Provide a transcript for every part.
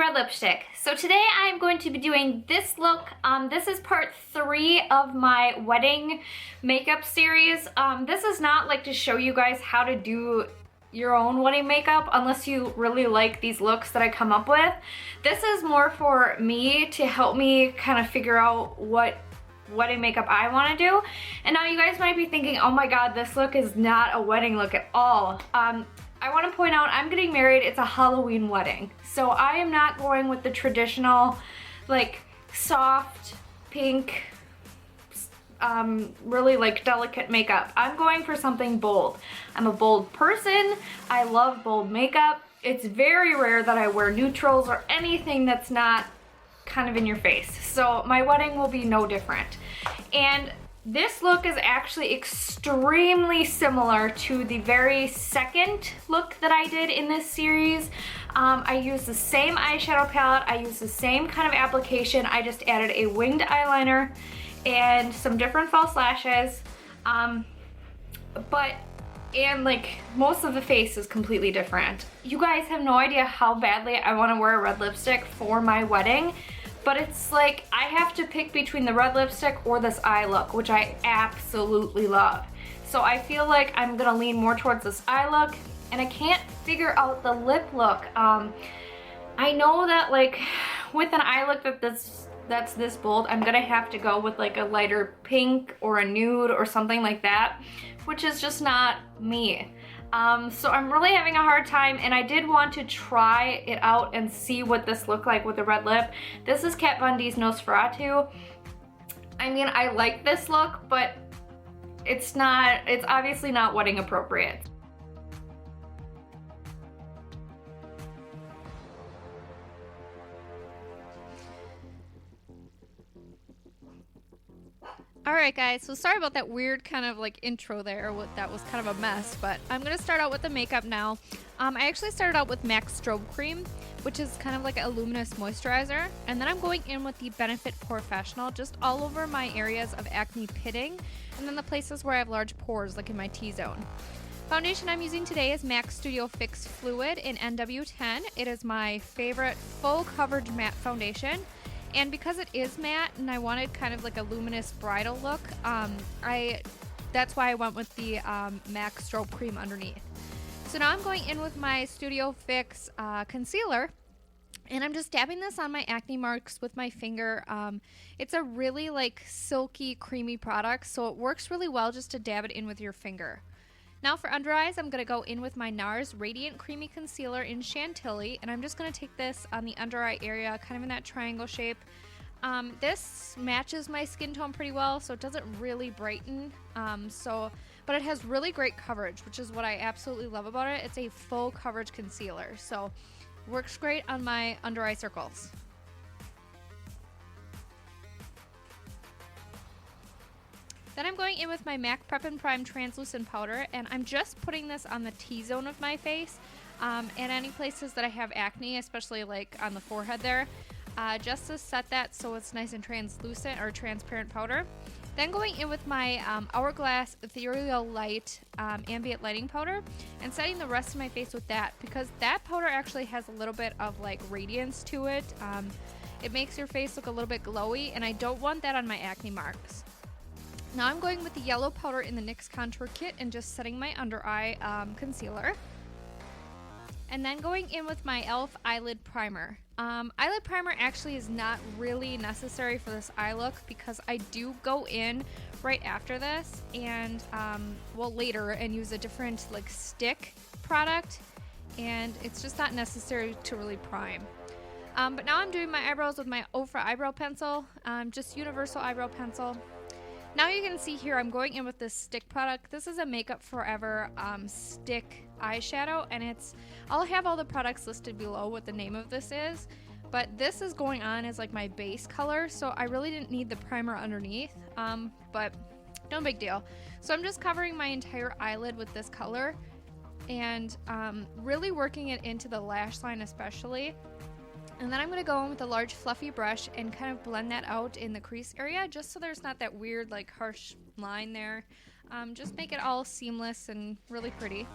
red lipstick. So today I'm going to be doing this look. This is part 3 of my wedding makeup series. This is not like to show you guys how to do your own wedding makeup unless you really like these looks that I come up with. This is more for me to help me kind of figure out what wedding makeup I want to do. And now you guys might be thinking, oh my god, this look is not a wedding look at all. I want to point out I'm getting married. It's a Halloween wedding. So I am not going with the traditional like soft pink really like delicate makeup. I'm going for something bold. I'm a bold person. I love bold makeup. It's very rare that I wear neutrals or anything that's not kind of in your face. So my wedding will be no different. And this look is actually extremely similar to the very second look that I did in this series. I used the same eyeshadow palette. I used the same kind of application. I just added a winged eyeliner and some different false lashes. And like most of the face is completely different. You guys have no idea how badly I want to wear a red lipstick for my wedding. But it's like I have to pick between the red lipstick or this eye look, which I absolutely love. So I feel like I'm gonna lean more towards this eye look, and I can't figure out the lip look. I know that like with an eye look that's this bold, I'm gonna have to go with like a lighter pink or a nude or something like that, which is just not me. So I'm really having a hard time, and I did want to try it out and see what this looked like with a red lip. This is Kat Von D's Nosferatu. I mean, I like this look, but it's obviously not wedding appropriate. Alright guys, so sorry about that weird kind of like intro there. That was kind of a mess, but I'm going to start out with the makeup now. I actually started out with MAC Strobe Cream, which is kind of like a luminous moisturizer. And then I'm going in with the Benefit Professional just all over my areas of acne pitting, and then the places where I have large pores like in my T-zone. Foundation I'm using today is MAC Studio Fix Fluid in NW10. It is my favorite full coverage matte foundation. And because it is matte and I wanted kind of like a luminous bridal look, that's why I went with the MAC Strobe Cream underneath. So now I'm going in with my Studio Fix concealer, and I'm just dabbing this on my acne marks with my finger. It's a really like silky, creamy product, so it works really well just to dab it in with your finger. Now for under eyes, I'm going to go in with my NARS Radiant Creamy Concealer in Chantilly, and I'm just going to take this on the under eye area, kind of in that triangle shape. This matches my skin tone pretty well, so it doesn't really brighten, but it has really great coverage, which is what I absolutely love about it. It's a full coverage concealer, so it works great on my under eye circles. Then I'm going in with my MAC Prep and Prime Translucent Powder, and I'm just putting this on the T-zone of my face, and any places that I have acne, especially like on the forehead there, just to set that so it's nice and translucent or transparent powder. Then going in with my Hourglass Ethereal Light Ambient Lighting Powder, and setting the rest of my face with that, because that powder actually has a little bit of like radiance to it. It makes your face look a little bit glowy, and I don't want that on my acne marks. Now I'm going with the yellow powder in the NYX Contour Kit and just setting my under eye concealer. And then going in with my e.l.f. Eyelid Primer. Eyelid Primer actually is not really necessary for this eye look, because I do go in right after this and, later, and use a different like stick product, and it's just not necessary to really prime. But now I'm doing my eyebrows with my Ofra eyebrow pencil, just universal eyebrow pencil. Now you can see here I'm going in with this stick product. This is a Makeup Forever stick eyeshadow, and I'll have all the products listed below what the name of this is, but this is going on as like my base color, so I really didn't need the primer underneath, but no big deal. So I'm just covering my entire eyelid with this color, and really working it into the lash line especially. And then I'm going to go in with a large fluffy brush and kind of blend that out in the crease area, just so there's not that weird like harsh line there. Just make it all seamless and really pretty.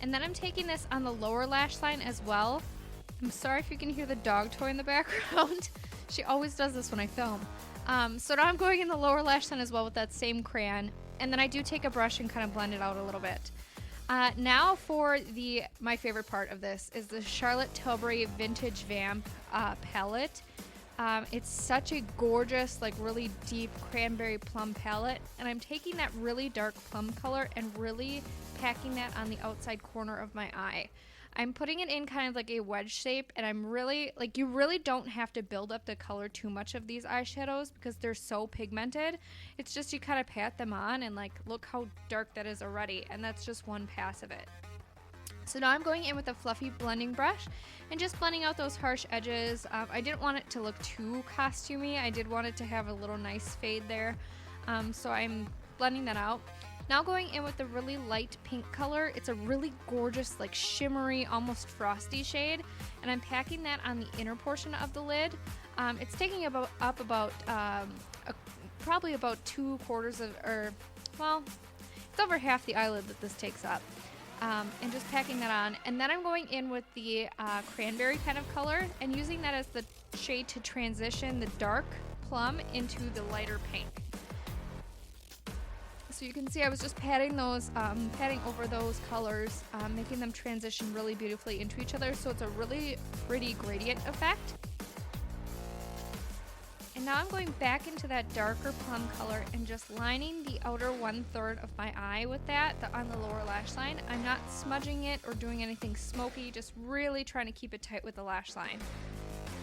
And then I'm taking this on the lower lash line as well. I'm sorry if you can hear the dog toy in the background. She always does this when I film. So now I'm going in the lower lash line as well with that same crayon. And then I do take a brush and kind of blend it out a little bit. Now for my favorite part of this is the Charlotte Tilbury Vintage Vamp palette. It's such a gorgeous, like really deep cranberry plum palette. And I'm taking that really dark plum color and really packing that on the outside corner of my eye. I'm putting it in kind of like a wedge shape, and I'm really, like, you really don't have to build up the color too much of these eyeshadows because they're so pigmented. It's just you kind of pat them on and like, look how dark that is already, and that's just one pass of it. So now I'm going in with a fluffy blending brush and just blending out those harsh edges. I didn't want it to look too costumey. I did want it to have a little nice fade there. So I'm blending that out. Now going in with the really light pink color. It's a really gorgeous, like shimmery, almost frosty shade. And I'm packing that on the inner portion of the lid. It's taking about probably about 2/4 of, or well, it's over half the eyelid that this takes up. And just packing that on. And then I'm going in with the cranberry kind of color and using that as the shade to transition the dark plum into the lighter pink. So you can see I was just patting over those colors, making them transition really beautifully into each other, so it's a really pretty gradient effect. And now I'm going back into that darker plum color and just lining the outer 1/3 of my eye with that on the lower lash line. I'm not smudging it or doing anything smoky, just really trying to keep it tight with the lash line.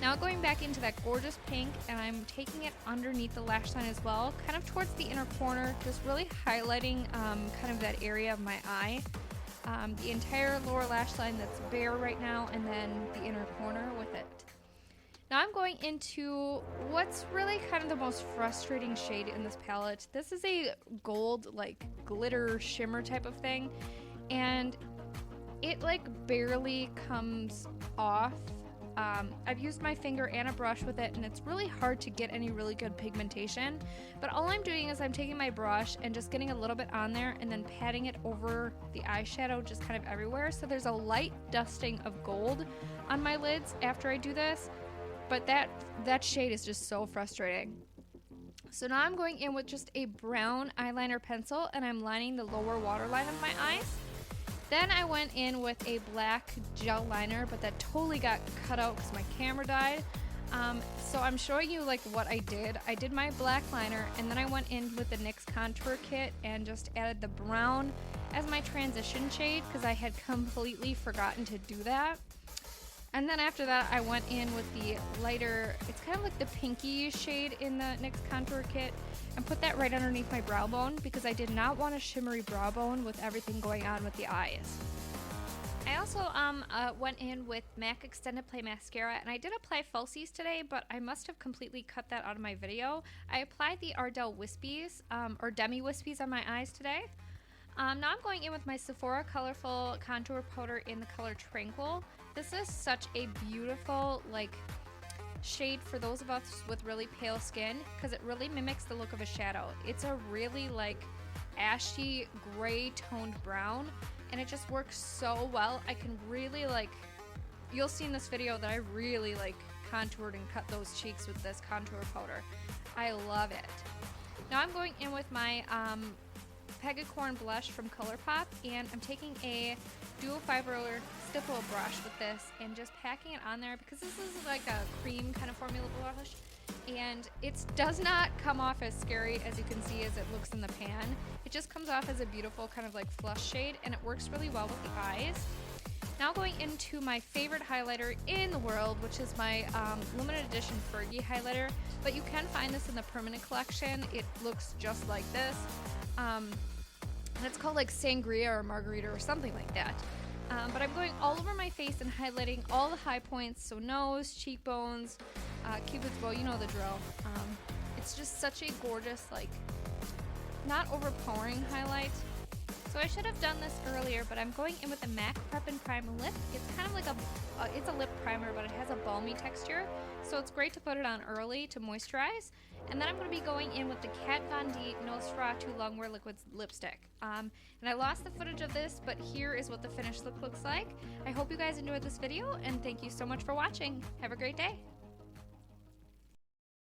Now going back into that gorgeous pink, and I'm taking it underneath the lash line as well, kind of towards the inner corner, just really highlighting kind of that area of my eye. The entire lower lash line that's bare right now, and then the inner corner with it. Now I'm going into what's really kind of the most frustrating shade in this palette. This is a gold, like glitter shimmer type of thing, and it like barely comes off. I've used my finger and a brush with it, and it's really hard to get any really good pigmentation, but all I'm doing is I'm taking my brush and just getting a little bit on there and then patting it over the eyeshadow just kind of everywhere. So there's a light dusting of gold on my lids after I do this, but that shade is just so frustrating. So now I'm going in with just a brown eyeliner pencil, and I'm lining the lower waterline of my eyes. Then I went in with a black gel liner, but that totally got cut out because my camera died. So I'm showing you like what I did. I did my black liner, and then I went in with the NYX contour kit and just added the brown as my transition shade because I had completely forgotten to do that. And then after that, I went in with the lighter, it's kind of like the pinky shade in the NYX contour kit, and put that right underneath my brow bone because I did not want a shimmery brow bone with everything going on with the eyes. I also went in with MAC Extended Play Mascara, and I did apply falsies today, but I must have completely cut that out of my video. I applied the Ardell Wispies, or Demi Wispies on my eyes today. Now I'm going in with my Sephora Colorful Contour Powder in the color Tranquil. This is such a beautiful, like, shade for those of us with really pale skin because it really mimics the look of a shadow. It's a really, like, ashy, gray toned brown, and it just works so well. I can really, like, you'll see in this video that I really, like, contoured and cut those cheeks with this contour powder. I love it. Now I'm going in with my Pegacorn blush from ColourPop, and I'm taking a dual fiber stipple brush with this and just packing it on there because this is like a cream kind of formula blush, and it does not come off as scary as you can see as it looks in the pan. It just comes off as a beautiful kind of like flush shade, and it works really well with the eyes. Now going into my favorite highlighter in the world, which is my limited edition Fergie highlighter, but you can find this in the permanent collection. It looks just like this. And it's called like Sangria or Margarita or something like that. But I'm going all over my face and highlighting all the high points, so nose, cheekbones, Cupid's bow, you know the drill. It's just such a gorgeous, like, not overpowering highlight. So I should have done this earlier, but I'm going in with the MAC Prep and Prime lip. It's kind of like it's a lip primer, but it has a balmy texture. So it's great to put it on early to moisturize. And then I'm going to be going in with the Kat Von D Nosferatu Longwear Liquid Lipstick. And I lost the footage of this, but here is what the finished look looks like. I hope you guys enjoyed this video, and thank you so much for watching. Have a great day.